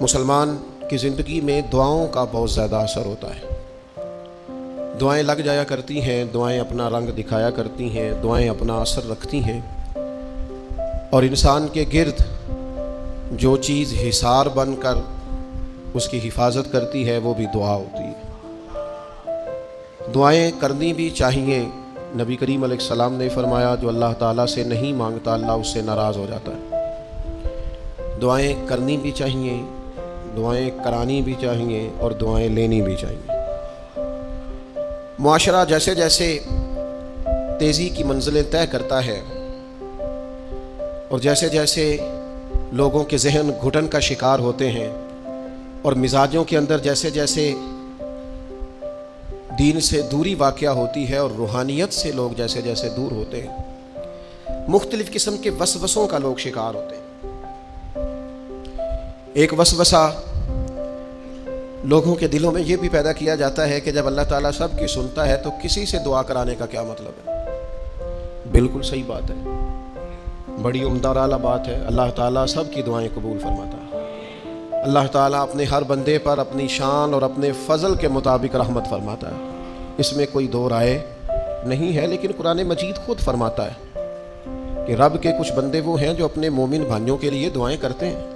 مسلمان کی زندگی میں دعاؤں کا بہت زیادہ اثر ہوتا ہے۔ دعائیں لگ جایا کرتی ہیں، دعائیں اپنا رنگ دکھایا کرتی ہیں، دعائیں اپنا اثر رکھتی ہیں، اور انسان کے گرد جو چیز حصار بن کر اس کی حفاظت کرتی ہے وہ بھی دعا ہوتی ہے۔ دعائیں کرنی بھی چاہیے۔ نبی کریم علیہ السلام نے فرمایا جو اللہ تعالیٰ سے نہیں مانگتا اللہ اس سے ناراض ہو جاتا ہے۔ دعائیں کرنی بھی چاہیے، دعائیں کرانی بھی چاہیے، اور دعائیں لینی بھی چاہیے۔ معاشرہ جیسے جیسے تیزی کی منزلیں طے کرتا ہے اور جیسے جیسے لوگوں کے ذہن گھٹن کا شکار ہوتے ہیں اور مزاجوں کے اندر جیسے جیسے دین سے دوری واقع ہوتی ہے اور روحانیت سے لوگ جیسے جیسے دور ہوتے ہیں، مختلف قسم کے وسوسوں کا لوگ شکار ہوتے ہیں۔ ایک وسوسہ لوگوں کے دلوں میں یہ بھی پیدا کیا جاتا ہے کہ جب اللہ تعالیٰ سب کی سنتا ہے تو کسی سے دعا کرانے کا کیا مطلب ہے؟ بالکل صحیح بات ہے، بڑی عمدہ اور اعلیٰ بات ہے۔ اللہ تعالیٰ سب کی دعائیں قبول فرماتا ہے۔ اللہ تعالیٰ اپنے ہر بندے پر اپنی شان اور اپنے فضل کے مطابق رحمت فرماتا ہے، اس میں کوئی دو رائے نہیں ہے۔ لیکن قرآن مجید خود فرماتا ہے کہ رب کے کچھ بندے وہ ہیں جو اپنے مومن بھائیوں کے لیے دعائیں کرتے ہیں۔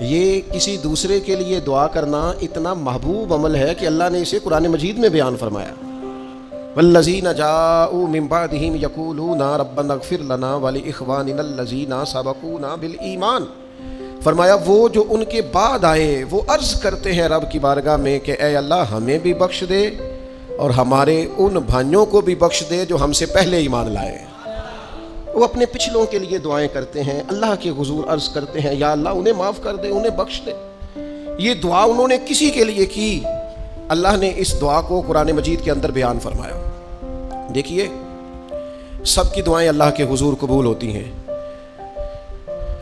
یہ کسی دوسرے کے لیے دعا کرنا اتنا محبوب عمل ہے کہ اللہ نے اسے قرآن مجید میں بیان فرمایا، والذین جاءوا من بعدہم یقولون ربنا اغفر لنا ولإخواننا الذین سبقونا بالایمان۔ فرمایا وہ جو ان کے بعد آئے وہ عرض کرتے ہیں رب کی بارگاہ میں کہ اے اللہ ہمیں بھی بخش دے اور ہمارے ان بھائیوں کو بھی بخش دے جو ہم سے پہلے ایمان لائے۔ وہ اپنے پچھلوں کے لیے دعائیں کرتے ہیں، اللہ کے حضور عرض کرتے ہیں یا اللہ انہیں معاف کر دے، انہیں بخش دے۔ یہ دعا انہوں نے کسی کے لیے کی، اللہ نے اس دعا کو قرآن مجید کے اندر بیان فرمایا۔ دیکھیے سب کی دعائیں اللہ کے حضور قبول ہوتی ہیں،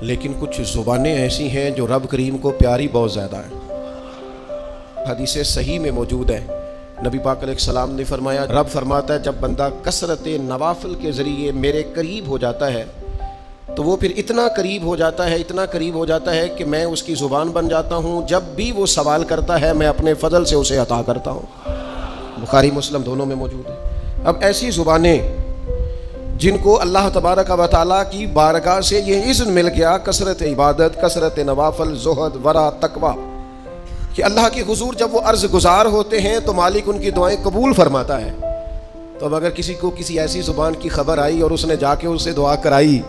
لیکن کچھ زبانیں ایسی ہیں جو رب کریم کو پیاری بہت زیادہ ہیں۔ حدیث صحیح میں موجود ہے، نبی پاک علیہ السلام نے فرمایا، رب فرماتا ہے جب بندہ کثرت نوافل کے ذریعے میرے قریب ہو جاتا ہے تو وہ پھر اتنا قریب ہو جاتا ہے، اتنا قریب ہو جاتا ہے کہ میں اس کی زبان بن جاتا ہوں، جب بھی وہ سوال کرتا ہے میں اپنے فضل سے اسے عطا کرتا ہوں۔ بخاری مسلم دونوں میں موجود ہے۔ اب ایسی زبانیں جن کو اللہ تبارک و تعالیٰ کی بارگاہ سے یہ اذن مل گیا، کثرت عبادت، کثرت نوافل، زہد، ورع، تقوی، کہ اللہ کے حضور جب وہ عرض گزار ہوتے ہیں تو مالک ان کی دعائیں قبول فرماتا ہے۔ تو اب اگر کسی کو کسی ایسی زبان کی خبر آئی اور اس نے جا کے اس سے دعا کرائی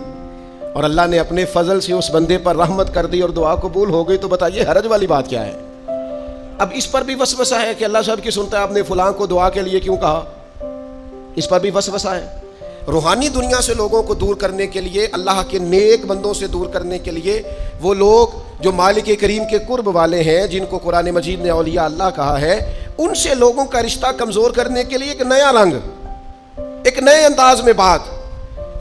اور اللہ نے اپنے فضل سے اس بندے پر رحمت کر دی اور دعا قبول ہو گئی، تو بتائیے حرج والی بات کیا ہے؟ اب اس پر بھی وسوسہ ہے کہ اللہ سب کی سنتا ہے، آپ نے فلاں کو دعا کے لیے کیوں کہا؟ اس پر بھی وسوسہ ہے۔ روحانی دنیا سے لوگوں کو دور کرنے کے لیے، اللہ کے نیک بندوں سے دور کرنے کے لیے، وہ لوگ جو مالک کریم کے قرب والے ہیں، جن کو قرآن مجید نے اولیاء اللہ کہا ہے، ان سے لوگوں کا رشتہ کمزور کرنے کے لیے ایک نیا رنگ، ایک نئے انداز میں بات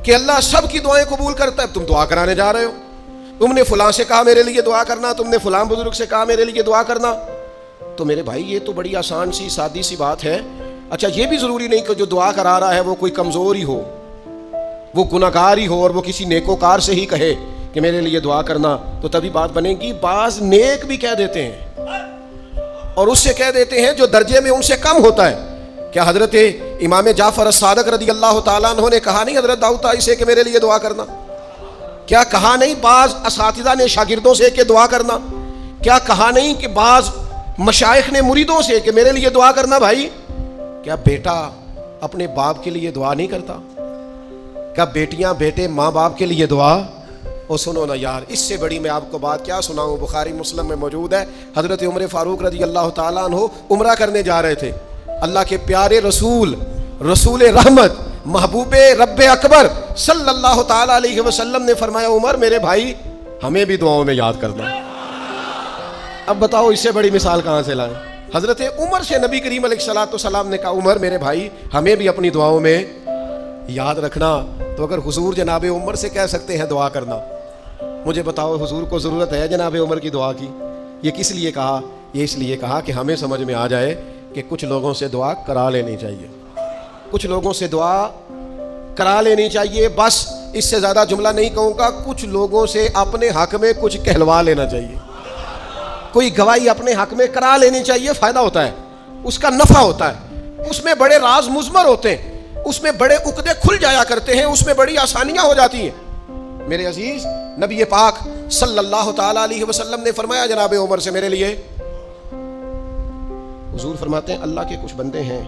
کہ اللہ سب کی دعائیں قبول کرتا ہے، تم دعا کرانے جا رہے ہو، تم نے فلاں سے کہا میرے لیے دعا کرنا، تم نے فلاں بزرگ سے کہا میرے لیے دعا کرنا۔ تو میرے بھائی یہ تو بڑی آسان سی سادی سی بات ہے۔ اچھا یہ بھی ضروری نہیں کہ جو دعا کرا رہا ہے وہ کوئی کمزور ہی ہو، وہ گناہگار ہی ہو اور وہ کسی نیکوکار سے ہی کہے کہ میرے لیے دعا کرنا تو تبھی بات بنے گی۔ بعض نیک بھی کہہ دیتے ہیں اور اس سے کہہ دیتے ہیں جو درجے میں ان سے کم ہوتا ہے۔ کیا حضرت امام جعفر الصادق رضی اللہ تعالیٰ عنہ نے کہا نہیں حضرت داؤد طائی سے کہ میرے لیے دعا کرنا؟ کیا کہا نہیں بعض اساتذہ نے شاگردوں سے کہ دعا کرنا؟ کیا کہا نہیں کہ بعض مشائخ نے مریدوں سے کہ میرے لیے دعا کرنا؟ بھائی کیا بیٹا اپنے باپ کے لیے دعا نہیں کرتا؟ کیا بیٹیاں بیٹے ماں باپ کے لیے دعا؟ اور سنو نا یار، اس سے بڑی میں آپ کو بات کیا سناؤں، بخاری مسلم میں موجود ہے، حضرت عمر فاروق رضی اللہ تعالیٰ عنہ عمرہ کرنے جا رہے تھے، اللہ کے پیارے رسول رحمت محبوب رب اکبر صلی اللہ تعالیٰ علیہ وسلم نے فرمایا عمر میرے بھائی ہمیں بھی دعاؤں میں یاد کرنا۔ اب بتاؤ اس سے بڑی مثال کہاں سے لائیں؟ حضرت عمر سے نبی کریم علیہ الصلوۃ والسلام نے کہا عمر میرے بھائی ہمیں بھی اپنی دعاؤں میں یاد رکھنا۔ تو اگر حضور جناب عمر سے کہہ سکتے ہیں دعا کرنا، مجھے بتاؤ حضور کو ضرورت ہے جناب عمر کی دعا کی؟ یہ کس لیے کہا؟ یہ اس لیے کہا کہ ہمیں سمجھ میں آ جائے کہ کچھ لوگوں سے دعا کرا لینی چاہیے، کچھ لوگوں سے دعا کرا لینی چاہیے، بس اس سے زیادہ جملہ نہیں کہوں گا، کچھ لوگوں سے اپنے حق میں کچھ کہلوا لینا چاہیے۔ کوئی گواہی اپنے حق میں کرا لینی چاہیے، فائدہ ہوتا ہے، اس کا نفع ہوتا ہے، اس میں بڑے راز مضمر ہوتے ہیں، اس میں بڑے عقدے کھل جایا کرتے ہیں، اس میں بڑی آسانیاں ہو جاتی ہیں۔ میرے عزیز، نبی پاک صلی اللہ تعالی علیہ وسلم نے فرمایا جناب عمر سے میرے لیے، حضور فرماتے ہیں اللہ کے کچھ بندے ہیں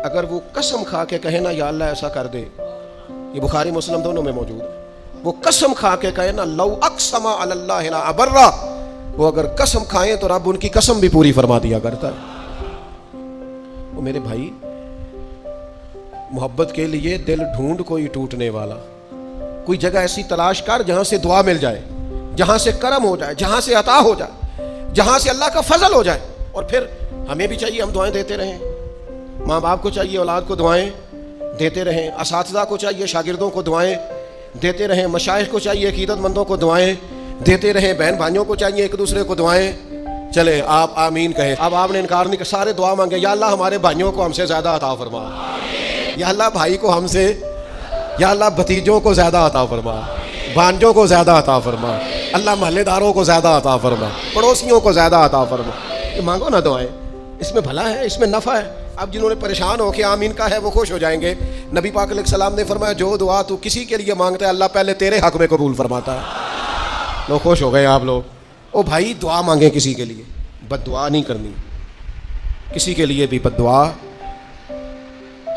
اگر وہ قسم کھا کے کہے نا یا اللہ ایسا کر دے، یہ بخاری مسلم دونوں میں موجود ہے، وہ قسم کھا کے کہے نا لو اقسم علی اللہ لا ابرہ، وہ اگر قسم کھائیں تو رب ان کی قسم بھی پوری فرما دیا کرتا ہے۔ وہ میرے بھائی، محبت کے لیے دل ڈھونڈ کوئی ٹوٹنے والا، کوئی جگہ ایسی تلاش کر جہاں سے دعا مل جائے، جہاں سے کرم ہو جائے، جہاں سے عطا ہو جائے، جہاں سے اللہ کا فضل ہو جائے۔ اور پھر ہمیں بھی چاہیے ہم دعائیں دیتے رہیں، ماں باپ کو چاہیے اولاد کو دعائیں دیتے رہیں، اساتذہ کو چاہیے شاگردوں کو دعائیں دیتے رہیں، مشائخ کو چاہیے عقیدت مندوں کو دعائیں دیتے رہیں، بہن بھائیوں کو چاہیے ایک دوسرے کو دعائیں۔ چلے آپ آمین کہیں۔ اب آپ نے انکار نہیں کیا، سارے دعا مانگے، یا اللہ ہمارے بھائیوں کو ہم سے زیادہ عطا فرما، یا اللہ بھائی کو ہم سے، یا اللہ بھتیجوں کو زیادہ عطا فرما، بھانجوں کو زیادہ عطا فرما، اللہ محلے داروں کو زیادہ عطا فرما، پڑوسیوں کو زیادہ عطا فرما۔ یہ مانگو نا دعائیں، اس میں بھلا ہے، اس میں نفع ہے۔ اب جنہوں نے پریشان ہو کے آمین کا ہے وہ خوش ہو جائیں گے۔ نبی پاک علیہ السلام نے فرمایا جو دعا تو کسی کے لیے مانگتا ہے اللہ پہلے تیرے حق میں قبول فرماتا ہے۔ لوگ خوش ہو گئے آپ لوگ۔ او بھائی دعا مانگیں کسی کے لیے، بد دعا نہیں کرنی، کسی کے لیے بھی بد دعا۔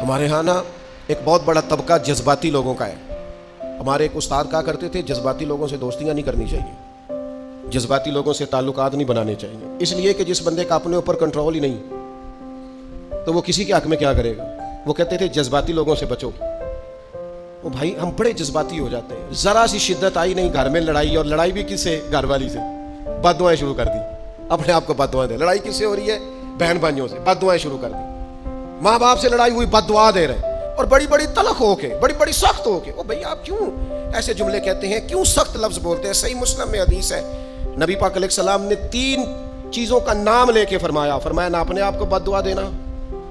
ہمارے ہاں نا ایک بہت بڑا طبقہ جذباتی لوگوں کا ہے۔ ہمارے ایک استاد کہا کرتے تھے جذباتی لوگوں سے دوستیاں نہیں کرنی چاہیے، جذباتی لوگوں سے تعلقات نہیں بنانے چاہیے، اس لیے کہ جس بندے کا اپنے اوپر کنٹرول ہی نہیں تو وہ کسی کے حق میں کیا کرے گا۔ وہ کہتے تھے جذباتی لوگوں سے بچو۔ وہ بھائی ہم بڑے جذباتی ہو جاتے ہیں، ذرا سی شدت آئی نہیں گھر میں لڑائی، اور لڑائی بھی کس سے؟ گھر والی سے، بد دعائیں شروع کر دی، اپنے آپ کو بد دعائیں دے۔ لڑائی کس سے ہو رہی ہے؟ بہن بھائیوں سے، بد دعائیں شروع کر دی۔ ماں باپ سے لڑائی ہوئی، بد دعا دے رہے، اور بڑی بڑی تلخ ہو کے، بڑی بڑی سخت ہو کے۔ او بھئی آپ کیوں ایسے جملے کہتے ہیں، کیوں سخت لفظ بولتے ہیں؟ صحیح مسلم میں حدیث ہے، نبی پاک علیہ السلام نے 3 چیزوں کا نام لے کے فرمایا نہ اپنے آپ کو بد دعا دینا،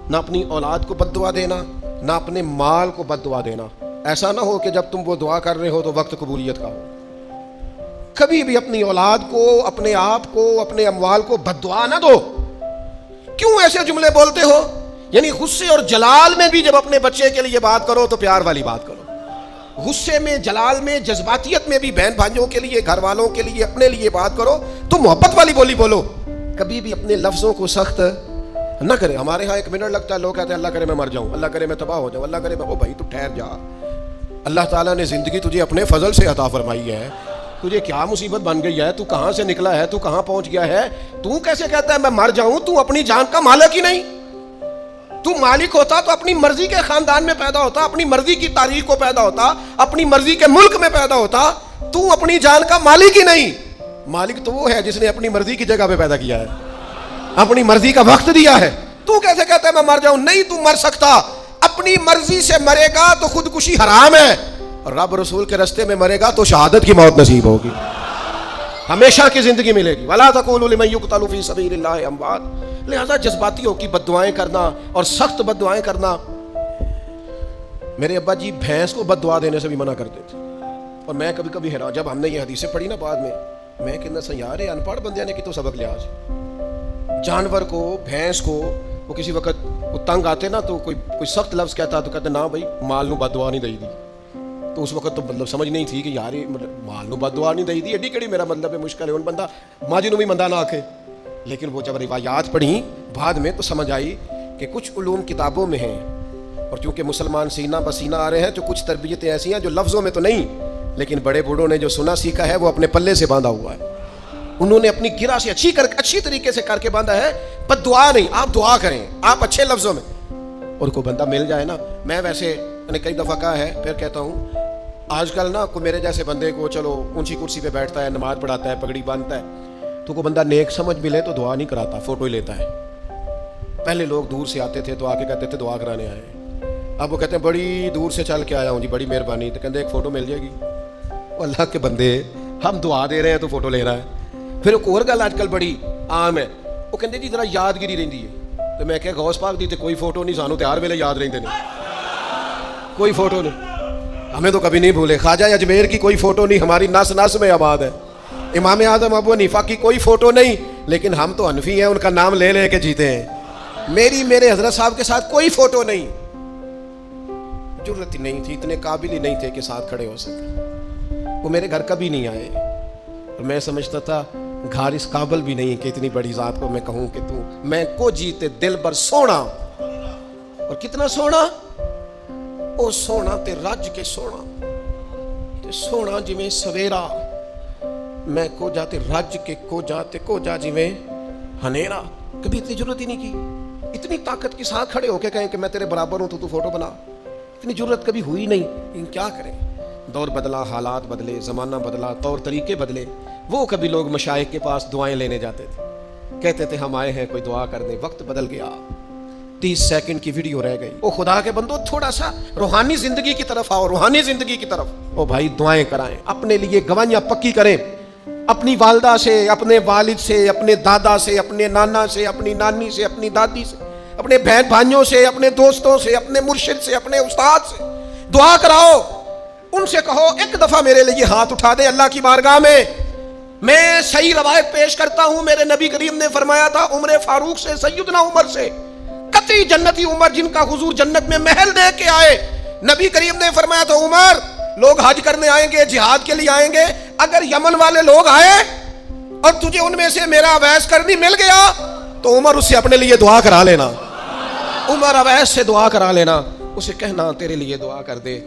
نہ اپنی اولاد کو بد دعا دینا، نہ اپنے مال کو بد دعا دینا۔ ایسا نہ ہو کہ جب تم وہ دعا کر رہے ہو تو وقت قبولیت کا ہو۔ کبھی بھی اپنی اولاد کو، اپنے آپ کو، اپنے اموال کو بد دعا نہ دو۔ کیوں ایسے جملے بولتے ہو؟ یعنی غصے اور جلال میں بھی جب اپنے بچے کے لیے بات کرو تو پیار والی بات کرو، غصے میں، جلال میں، جذباتیت میں بھی بہن بھائیوں کے لیے، گھر والوں کے لیے، اپنے لیے بات کرو تو محبت والی بولی بولو۔ کبھی بھی اپنے لفظوں کو سخت نہ کرے۔ ہمارے ہاں 1 منٹ لگتا ہے، لوگ کہتے ہیں اللہ کرے میں مر جاؤں، اللہ کرے میں تباہ ہو جاؤں، اللہ کرے میں۔ او بھائی تو ٹھہر جا، اللہ تعالیٰ نے زندگی تجھے اپنے فضل سے عطا فرمائی ہے، تجھے کیا مصیبت بن گئی ہے، تو کہاں سے نکلا ہے، تو کہاں پہنچ گیا ہے، تو کیسے کہتا ہے میں مر جاؤں؟ تو اپنی جان کا مالک ہی نہیں۔ تو مالک ہوتا تو اپنی مرضی کے خاندان میں پیدا ہوتا، اپنی مرضی کی تاریخ کو پیدا ہوتا، اپنی مرضی کے ملک میں پیدا ہوتا۔ تو اپنی جان کا مالک ہی نہیں۔ مالک تو وہ ہے جس نے اپنی مرضی کی جگہ پہ پیدا کیا ہے، اپنی مرضی کا وقت دیا ہے۔ تو کیسے کہتا ہے میں مر جاؤں؟ نہیں، تو مر سکتا، اپنی مرضی سے مرے گا تو خودکشی حرام ہے، اور رب رسول کے راستے میں مرے گا تو شہادت کی موت نصیب ہوگی، ہمیشہ کی زندگی ملے گی۔ وَلَا تَقُولُوا لِمَن يُقْتَلُ فِي سَبِيلِ اللَّهِ أَمْوَاتٌ۔ لہذا جذباتیوں کی بد دعائیں کرنا اور سخت بد دعائیں کرنا، میرے ابا جی بھینس کو بد دعا دینے سے بھی منع کرتے تھے۔ اور میں کبھی کبھی حیران، جب ہم نے یہ حدیثیں پڑھی نا بعد میں کہنا سا یار ان پڑھ بندے نے کتوں سبق لیا آج۔ جانور کو، بھینس کو، وہ کسی وقت وہ تنگ آتے نا تو کوئی سخت لفظ کہتا تو کہتے نہ بھائی مال نو بد دعا نہیں دئی دی۔ تو اس وقت تو مطلب سمجھ نہیں تھی کہ یار مطلب مال نو بد دعا نہیں دئی دی، ایڈی کڑی میرا مطلب ہے مشکل ہے، ان بندہ ماجی نو بھی مندہ نہ آکھے۔ لیکن وہ جب روایات پڑھی بعد میں تو سمجھ آئی کہ کچھ علوم کتابوں میں ہیں، اور چونکہ مسلمان سینہ بسینہ آ رہے ہیں تو کچھ تربیتیں ایسی ہیں جو لفظوں میں تو نہیں، لیکن بڑے بوڑھوں نے جو سنا سیکھا ہے وہ اپنے پلے سے باندھا ہوا ہے، انہوں نے اپنی گرہ سے اچھی طریقے سے کر کے باندھا ہے۔ بد دعا نہیں، آپ دعا کریں، آپ اچھے لفظوں میں، اور کوئی بندہ مل جائے نا۔ میں ویسے میں نے کئی دفعہ کہا ہے، پھر کہتا ہوں، آج کل نا کوئی میرے جیسے بندے کو چلو اونچی کرسی پہ بیٹھتا ہے، نماز پڑھاتا ہے، پگڑی باندھتا ہے، تو کوئی بندہ نیک سمجھ ملے تو دعا نہیں کراتا، فوٹو ہی لیتا ہے۔ پہلے لوگ دور سے آتے تھے تو آ کے کہتے تھے دعا کرانے آئے ہیں، اب وہ کہتے ہیں بڑی دور سے چل کے آیا ہوں جی، بڑی مہربانی، تو کہتے ایک فوٹو مل جائے گی۔ اللہ کے بندے، ہم دعا دے رہے ہیں تو فوٹو لے رہا ہے۔ پھر ایک اور گل آج کل بڑی عام ہے، وہ کہتے جی ذرا یادگیری رہتی ہے، تو میں کہ غوث پاک دی تے کوئی فوٹو نہیں، سانو تے ہر ویلے یاد رہتے نہیں، کوئی فوٹو نہیں، ہمیں تو کبھی نہیں بھولے۔ خواجہ اجمیر کی کوئی فوٹو نہیں، ہماری نس نس میں آباد ہے۔ امام اعظم ابو حنیفہ کی کوئی فوٹو نہیں، لیکن ہم تو حنفی ہیں، ان کا نام لے لے کے جیتے ہیں۔ میرے حضرت صاحب کے ساتھ کوئی فوٹو نہیں، جرت ہی نہیں تھی، اتنے قابل ہی نہیں تھے کہ ساتھ کھڑے ہو سکے۔ وہ میرے گھر کبھی نہیں آئے، اور میں سمجھتا تھا گھر اس قابل بھی نہیں کہ اتنی بڑی ذات کو میں کہوں کہ تو میں کو جیتے دل بر سونا، اور کتنا سونا، او سونا تے رج کے سونا تے سونا جی میں سویرا، میں کو جاتے رج کے کو جا جی میں ہنیرا۔ کبھی اتنی ضرورت ہی نہیں کی، اتنی طاقت کے ساتھ کھڑے ہو کے کہیں کہ میں تیرے برابر ہوں تو فوٹو بنا، اتنی ضرورت کبھی ہوئی نہیں۔ لیکن کیا کریں، دور بدلا، حالات بدلے، زمانہ بدلا، طور طریقے بدلے۔ وہ کبھی لوگ مشائخ کے پاس دعائیں لینے جاتے تھے، کہتے تھے ہم آئے ہیں کوئی دعا کر دیں، وقت بدل گیا، 30 سیکنڈ کی ویڈیو رہ گئی۔ او خدا کے بندو، تھوڑا سا روحانی زندگی کی طرف آؤ، روحانی زندگی کی طرف۔ او بھائی دعائیں کرائیں، اپنے لیے گواہیاں پکی کریں، اپنی والدہ سے، اپنے والد سے، اپنے دادا سے، اپنے نانا سے، اپنی نانی سے، اپنی دادی سے، اپنے بہن بھائیوں سے، اپنے دوستوں سے، اپنے مرشد سے، اپنے استاد سے دعا کراؤ۔ ان سے کہو ایک دفعہ میرے لیے ہاتھ اٹھا دے اللہ کی بارگاہ میں۔ میں صحیح روایت پیش کرتا ہوں، میرے نبی کریم نے فرمایا تھا عمر فاروق سے، سیدنا عمر سے، قطعی جنتی عمر جن کا حضور جنت میں محل دے کے آئے، نبی کریم نے فرمایا تھا عمر لوگ حج کرنے آئیں گے، جہاد کے لیے آئیں گے، اگر یمن والے لوگ آئے اور تجھے ان میں سے میرا اویس کرنی مل گیا تو عمر اس سے اپنے لیے دعا کرا لینا، عمر اویس سے دعا کرا لینا، اسے کہنا تیرے لیے دعا کر دے۔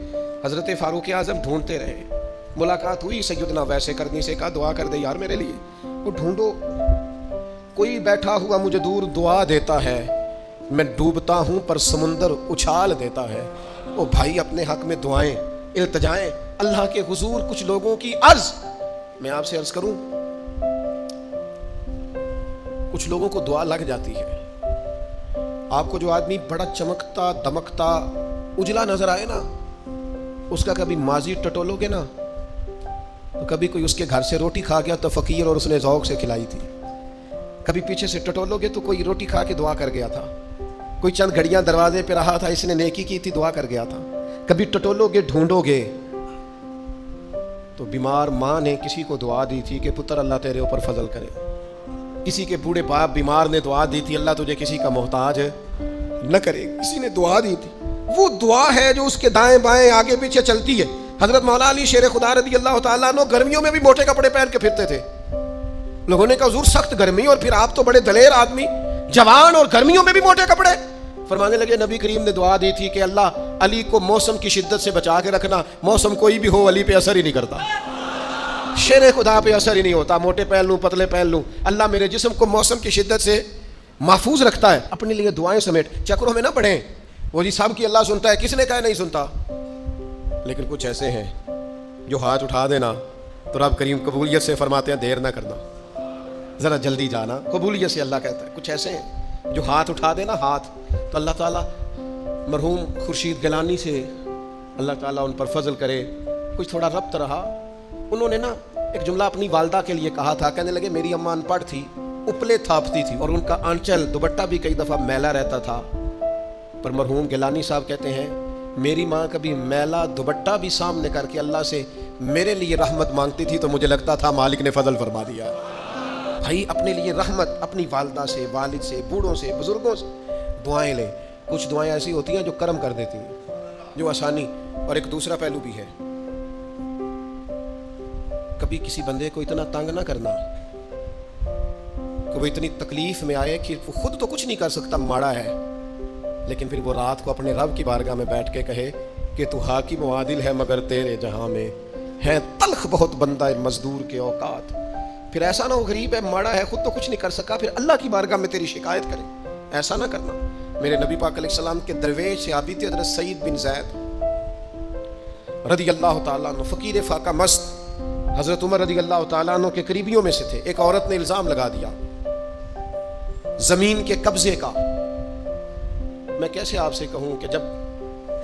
حضرت فاروق اعظم ڈھونڈتے رہے، ملاقات ہوئی سیدنا ویسے کرنی سے، کہا دعا کر دے یار میرے لیے۔ وہ ڈھونڈو، کوئی بیٹھا ہوا مجھے دور دعا دیتا ہے، میں ڈوبتا ہوں پر سمندر اچھال دیتا ہے۔ وہ بھائی اپنے حق میں دعائیں، التجائیں اللہ کے حضور۔ کچھ لوگوں کی عرض، میں آپ سے عرض کروں، کچھ لوگوں کو دعا لگ جاتی ہے۔ آپ کو جو آدمی بڑا چمکتا دمکتا اجلا نظر آئے نا، اس کا کبھی ماضی ٹٹولو گے نا تو کبھی کوئی اس کے گھر سے روٹی کھا گیا تو فقیر اور اس نے ذوق سے کھلائی تھی، کبھی پیچھے سے ٹٹولو گے تو کوئی روٹی کھا کے دعا کر گیا تھا، کوئی چند گھڑیاں دروازے پہ رہا تھا، اس نے نیکی کی تھی دعا کر گیا تھا۔ کبھی ٹٹولو گے، ڈھونڈو گے تو بیمار ماں نے کسی کو دعا دی تھی کہ پتر اللہ تیرے اوپر فضل کرے، کسی کے بوڑھے باپ بیمار نے دعا دی تھی اللہ تجھے کسی کا محتاج نہ کرے، کسی نے دعا دی تھی۔ وہ دعا ہے جو اس کے دائیں بائیں آگے پیچھے چلتی ہے۔ حضرت مولا علی شیر خدا رضی اللہ تعالیٰ عنہ گرمیوں میں بھی موٹے کپڑے پہن کے پھرتے تھے، لوگوں نے کہا حضور سخت گرمی اور پھر آپ تو بڑے دلیر آدمی، جوان اور گرمیوں میں بھی موٹے کپڑے۔ فرمانے لگے نبی کریم نے دعا دی تھی کہ اللہ علی کو موسم کی شدت سے بچا کے رکھنا، موسم کوئی بھی ہو علی پہ اثر ہی نہیں کرتا، شیر خدا پہ اثر ہی نہیں ہوتا، موٹے پہن لوں پتلے پہن لوں، اللہ میرے جسم کو موسم کی شدت سے محفوظ رکھتا ہے۔ اپنے لیے دعائیں سمیٹ چکروں میں نہ پڑھیں، وہ جی سب کی اللہ سنتا ہے، کس نے کہا نہیں سنتا؟ لیکن کچھ ایسے ہیں جو ہاتھ اٹھا دینا تو رب کریم قبولیت سے فرماتے ہیں دیر نہ کرنا، ذرا جلدی جانا، قبولیت سے اللہ کہتا ہے۔ کچھ ایسے ہیں جو ہاتھ اٹھا دینا ہاتھ تو اللہ تعالیٰ مرحوم خورشید گیلانی سے اللہ تعالیٰ ان پر فضل کرے، کچھ تھوڑا ربط رہا۔ انہوں نے نا ایک جملہ اپنی والدہ کے لیے کہا تھا، کہنے لگے میری اماں ان پڑھ تھی، اپلے تھاپتی تھی اور ان کا آنچل دوپٹہ بھی کئی دفعہ میلا رہتا تھا، پر مرحوم گیلانی صاحب کہتے ہیں میری ماں کبھی میلا دوپٹہ بھی سامنے کر کے اللہ سے میرے لیے رحمت مانگتی تھی تو مجھے لگتا تھا مالک نے فضل فرما دیا۔ بھائی اپنے لیے رحمت، اپنی والدہ سے، والد سے، بوڑھوں سے، بزرگوں سے دعائیں لیں۔ کچھ دعائیں ایسی ہوتی ہیں جو کرم کر دیتی ہیں، جو آسانی۔ اور ایک دوسرا پہلو بھی ہے، کبھی کسی بندے کو اتنا تنگ نہ کرنا کہ وہ اتنی تکلیف میں آئے کہ وہ خود تو کچھ نہیں کر سکتا، ماڑا ہے، لیکن پھر وہ رات کو اپنے رب کی بارگاہ میں بیٹھ کے کہے کہ تو حاکم و عادل ہے مگر تیرے جہاں میں ہے تلخ بہت بندہ مزدور کے اوقات۔ پھر ایسا نہ ہو غریب ہے، ماڑا ہے، خود تو کچھ نہیں کر سکا، پھر اللہ کی بارگاہ میں تیری شکایت کرے، ایسا نہ کرنا۔ میرے نبی پاک علیہ السلام کے درویش صحابی تھے حضرت سعید بن زید رضی اللہ تعالیٰ عنہ، فقیر فاقہ مست، حضرت عمر رضی اللہ تعالیٰ عنہ کے قریبیوں میں سے تھے۔ ایک عورت نے الزام لگا دیا زمین کے قبضے کا۔ میں کیسے آپ سے کہوں کہ جب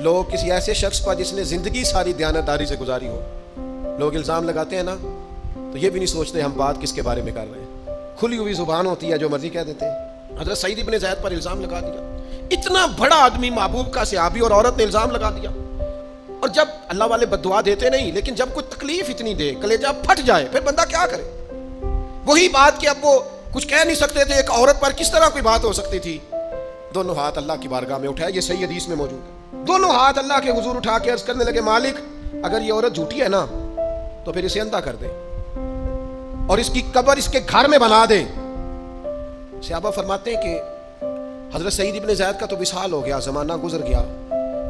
لوگ کسی ایسے شخص پر جس نے زندگی ساری دیانتداری سے گزاری ہو، لوگ الزام لگاتے ہیں نا تو یہ بھی نہیں سوچتے ہم بات کس کے بارے میں کر رہے ہیں، کھلی ہوئی زبان ہوتی ہے جو مرضی کہہ دیتے ہیں۔ حضرت سعید بن زید پر الزام لگا دیا، اتنا بڑا آدمی محبوب کا صحابی اور عورت نے الزام لگا دیا۔ اور جب اللہ والے بد دعا دیتے نہیں، لیکن جب کوئی تکلیف اتنی دے، کلیجہ پھٹ جائے، پھر بندہ کیا کرے؟ وہی بات کہ اب وہ کچھ کہہ نہیں سکتے تھے، ایک عورت پر کس طرح کوئی بات ہو سکتی تھی؟ دونوں ہاتھ اللہ کی بارگاہ میں اٹھائے، یہ صحیح حدیث میں موجود ہے، دونوں ہاتھ اللہ کے حضور اٹھا کے عرض کرنے لگے مالک اگر یہ عورت جھوٹی ہے نا تو پھر اسے اندھا کر دے اور اس کی قبر اس کے گھر میں بنا دے۔ صحابہ فرماتے ہیں کہ حضرت سعید ابن زید کا تو وصال ہو گیا، زمانہ گزر گیا،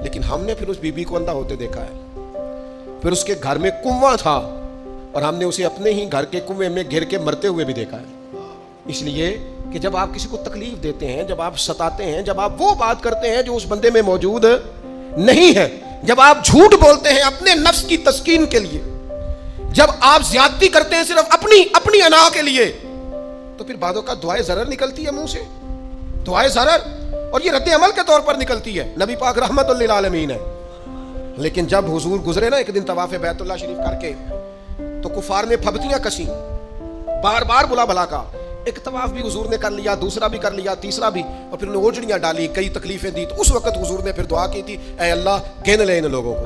لیکن ہم نے پھر اس بی بی کو اندھا ہوتے دیکھا ہے، پھر اس کے گھر میں کنواں تھا اور ہم نے اسے اپنے ہی گھر کے کنویں میں گر کے مرتے ہوئے بھی دیکھا ہے۔ اس لیے کہ جب آپ کسی کو تکلیف دیتے ہیں، جب آپ ستاتے ہیں، جب آپ وہ بات کرتے ہیں جو اس بندے میں موجود نہیں ہے، جب آپ جھوٹ بولتے ہیں اپنے نفس کی تسکین کے لیے، جب آپ زیادتی کرتے ہیں صرف اپنی انا کے لیے، تو پھر بعدوں کا دعائے ضرر نکلتی ہے منہ سے، دعائے ضرر، اور یہ رد عمل کے طور پر نکلتی ہے۔ نبی پاک رحمت للعالمین ہے، لیکن جب حضور گزرے نا ایک دن طواف بیت اللہ شریف کر کے، تو کفار نے پھبتیاں کسیں، بار بار بلا بلا کا، ایک طواف بھی حضور نے کر لیا، دوسرا بھی کر لیا، تیسرا بھی، اور پھر انہیں اوجڑیاں ڈالی، کئی تکلیفیں دی، تو اس وقت حضور نے پھر دعا کی تھی اے اللہ گن لے ان لوگوں کو،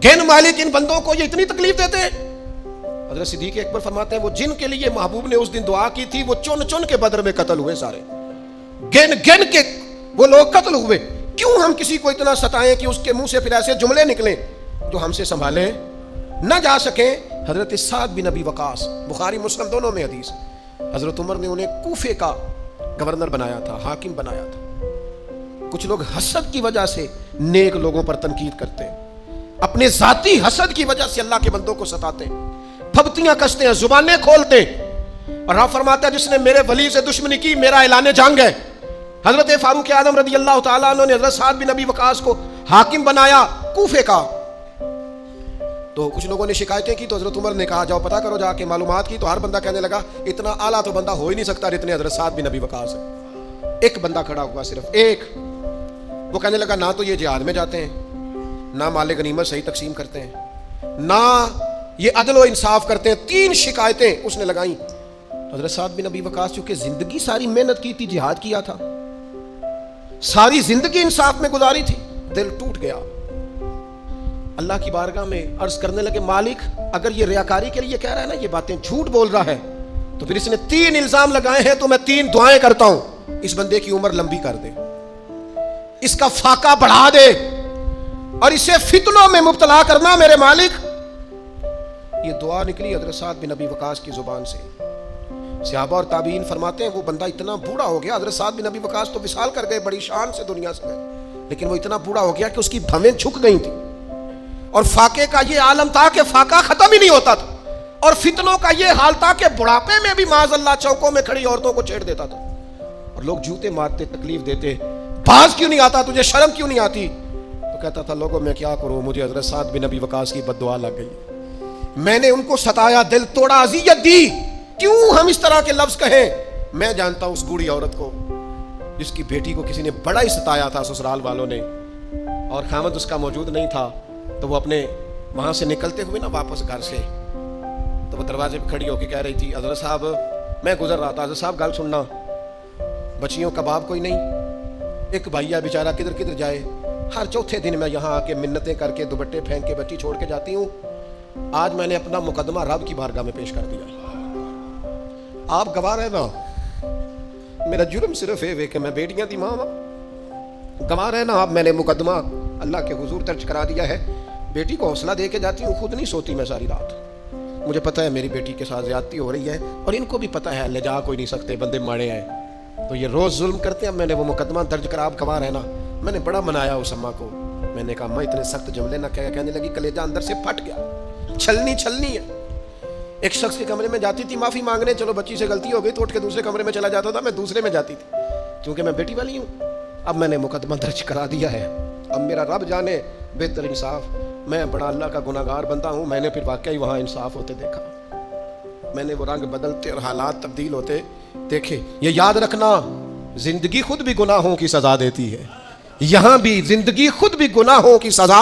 گن مالک ان بندوں کو، یہ اتنی تکلیف دیتے ہیں۔ حضرت صدیق اکبر فرماتے ہیں وہ جن کے لیے محبوب نے اس دن دعا کی تھی وہ چن چن کے بدر میں قتل ہوئے، سارے گن گن کے وہ لوگ قتل ہوئے۔ کیوں ہم کسی کو اتنا ستائیں کہ اس کے منہ سے پھر ایسے جملے نکلیں جو ہم سے سنبھالے نہ جا سکیں۔ حضرت سعد بن ابی وقاص، بخاری مسلم دونوں میں حدیث، حضرت عمر نے انہیں کوفے کا گورنر بنایا تھا، حاکم بنایا تھا۔ کچھ لوگ حسد کی وجہ سے نیک لوگوں پر تنقید کرتے ہیں، اپنے ذاتی حسد کی وجہ سے اللہ کے بندوں کو ستاتے ہیں، پھبتیاں کستے ہیں، زبانیں کھولتے ہیں، اور آپ فرماتا ہے جس نے میرے ولی سے دشمنی کی میرا اعلان جنگ ہے۔ حضرت فاروق اعظم رضی اللہ تعالیٰ عنہ نے حضرت سعد بن ابی وقاص کو حاکم بنایا کوفے کا، تو کچھ لوگوں نے شکایتیں کی، تو حضرت عمر نے کہا جاؤ پتہ کرو جا کے، معلومات کی، تو ہر بندہ کہنے لگا اتنا اعلیٰ تو بندہ ہو ہی نہیں سکتا جتنے حضرت سعد بن ابی وقاص ہے۔ ایک بندہ کھڑا ہوا، صرف ایک، وہ کہنے لگا نہ تو یہ جہاد میں جاتے ہیں، نہ مال غنیمت صحیح تقسیم کرتے ہیں، نہ یہ عدل و انصاف کرتے ہیں۔ 3 شکایتیں اس نے لگائیں۔ حضرت سعد بن ابی وقاص چونکہ زندگی ساری محنت کی تھی، جہاد کیا تھا، ساری زندگی انصاف میں گزاری تھی، دل ٹوٹ گیا، اللہ کی بارگاہ میں عرض کرنے لگے مالک اگر یہ ریاکاری کے لیے کہہ رہا ہے نا، یہ باتیں جھوٹ بول رہا ہے، تو پھر اس نے 3 الزام لگائے ہیں، تو میں 3 دعائیں کرتا ہوں اس بندے کی عمر لمبی کر دے، اس کا فاقہ بڑھا دے، اور اسے فتنوں میں مبتلا کرنا میرے مالک۔ یہ دعا نکلی حضرت سعد بن ابی وقاص کی زبان سے۔ صحابہ اور تابعین فرماتے ہیں وہ بندہ اتنا بوڑھا ہو گیا، حضرت سعد بن ابی وقاص تو وصال کر گئے، بڑی شان سے دنیا سے گئے، لیکن وہ اتنا بوڑھا ہو گیا کہ اس کی بھویں جھک گئی تھی، اور فاقے کا یہ عالم تھا کہ فاقہ ختم ہی نہیں ہوتا تھا، اور فتنوں کا یہ حال تھا کہ بڑھاپے میں بھی معاذ اللہ چوکوں میں کھڑی عورتوں کو چھیڑ دیتا تھا، اور لوگ جوتے مارتے، تکلیف دیتے، باز کیوں نہیں آتا تجھے، شرم کیوں نہیں آتی؟ تو کہتا تھا لوگوں میں کیا کروں، مجھے حضرت سعد بن ابی وقاص کی بد دعا لگ گئی، میں نے ان کو ستایا، دل توڑا، اذیت دی، کیوں ہم اس طرح کے لفظ کہیں؟ میں جانتا ہوں اس بوڑھی عورت کو جس کی بیٹی کو کسی نے بڑا ہی ستایا تھا سسرال والوں نے، اور خامد اس کا موجود نہیں تھا، تو وہ اپنے وہاں سے نکلتے ہوئے نا واپس گھر سے، تو وہ دروازے پہ کھڑی ہو کے کہہ رہی تھی حضرت صاحب میں گزر رہا تھا، حضرت صاحب گل سننا، بچیوں کباب کوئی نہیں، ایک بھائیا بیچارہ کدھر کدھر جائے، ہر چوتھے دن میں یہاں آ کے منتیں کر کے دوپٹے پھینک کے بچی چھوڑ کے جاتی ہوں، آج میں نے اپنا مقدمہ رب کی بارگاہ میں پیش کر دیا، آپ گواہ رہنا، میرا جرم صرف ہے کہ میں بیٹیاں دی ماں ہوں، گواہ رہنا آپ، میں نے مقدمہ اللہ کے حضور درج کرا دیا ہے، بیٹی کو حوصلہ دے کے جاتی ہوں، خود نہیں سوتی میں ساری رات، مجھے پتہ ہے میری بیٹی کے ساتھ زیادتی ہو رہی ہے، اور ان کو بھی پتہ ہے لے جا کوئی نہیں سکتے، بندے ماڑے ہیں، تو یہ روز ظلم کرتے ہیں، میں نے وہ مقدمہ درج کرا، آپ گواہ رہنا۔ میں نے بڑا منایا اس اماں کو، میں نے کہا اماں اتنے سخت جملے نہ کہنے لگی، کلیجہ اندر سے پھٹ گیا، چھلنی ہے۔ ایک شخص کے کمرے میں جاتی تھی معافی مانگنے، چلو بچی سے غلطی ہو گئی تو اٹھ کے دوسرے کمرے میں چلا جاتا تھا، میں دوسرے میں جاتی تھی، کیونکہ میں بیٹی والی ہوں، اب میں نے مقدمہ درج کرا دیا ہے، اب میرا رب جانے بہتر انصاف، میں بڑا اللہ کا گناہگار بندہ ہوں، میں نے پھر واقعی وہاں انصاف ہوتے دیکھا، میں نے وہ رنگ بدلتے اور حالات تبدیل ہوتے دیکھے۔ یہ یاد رکھنا زندگی خود بھی گناہوں کی سزا دیتی ہے، یہاں بھی زندگی خود بھی گناہوں کی سزا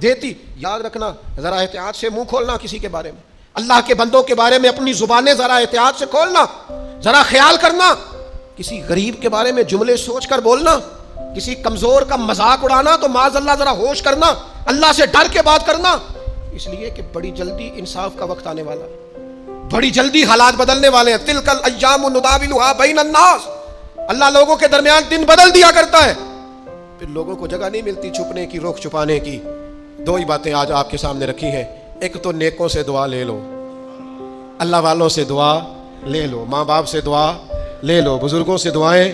دیتی، یاد رکھنا، ذرا احتیاط سے منہ کھولنا کسی کے بارے میں، اللہ کے بندوں کے بارے میں اپنی زبانیں ذرا احتیاط سے کھولنا، ذرا خیال کرنا، کسی غریب کے بارے میں جملے سوچ کر بولنا، کسی کمزور کا مذاق اڑانا تو معاذ اللہ ذرا ہوش کرنا، اللہ سے ڈر کے بات کرنا، اس لیے کہ بڑی جلدی انصاف کا وقت آنے والا ہے، بڑی جلدی حالات بدلنے والے ہیں. تلک الایام نداولها بین الناس. اللہ لوگوں کے درمیان دن بدل دیا کرتا ہے. پھر لوگوں کو جگہ نہیں ملتی چھپنے کی, روک چھپانے کی. دو ہی باتیں آج آپ کے سامنے رکھی ہیں. ایک تو نیکوں سے دعا لے لو, اللہ والوں سے دعا لے لو, ماں باپ سے دعا لے لو, بزرگوں سے دعائیں,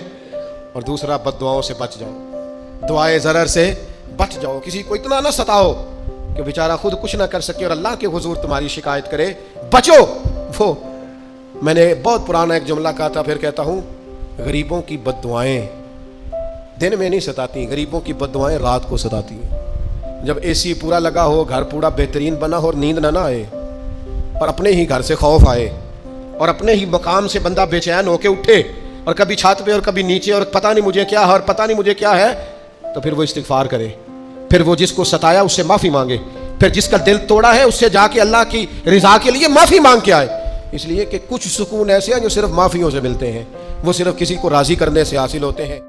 اور دوسرا بد دعاؤں سے بچ جاؤ, دعائے ضرر سے بچ جاؤ. کسی کو اتنا نہ ستاؤ کہ بیچارہ خود کچھ نہ کر سکے اور اللہ کے حضور تمہاری شکایت کرے. بچو. وہ میں نے بہت پرانا ایک جملہ کہا تھا, پھر کہتا ہوں, غریبوں کی بد دعائیں دن میں نہیں ستاتی, غریبوں کی بد دعائیں رات کو ستاتی ہیں. جب اے سی پورا لگا ہو, گھر پورا بہترین بنا ہو اور نیند نہ آئے, اور اپنے ہی گھر سے خوف آئے, اور اپنے ہی مقام سے بندہ بے چین ہو کے اٹھے, اور کبھی چھت پہ اور کبھی نیچے, اور پتہ نہیں مجھے کیا ہے اور پتہ نہیں مجھے کیا ہے, تو پھر وہ استغفار کرے. پھر وہ جس کو ستایا اس سے معافی مانگے. پھر جس کا دل توڑا ہے اس سے جا کے اللہ کی رضا کے لیے معافی مانگ کے آئے. اس لیے کہ کچھ سکون ایسے ہیں جو صرف معافیوں سے ملتے ہیں, وہ صرف کسی کو راضی کرنے سے حاصل ہوتے ہیں.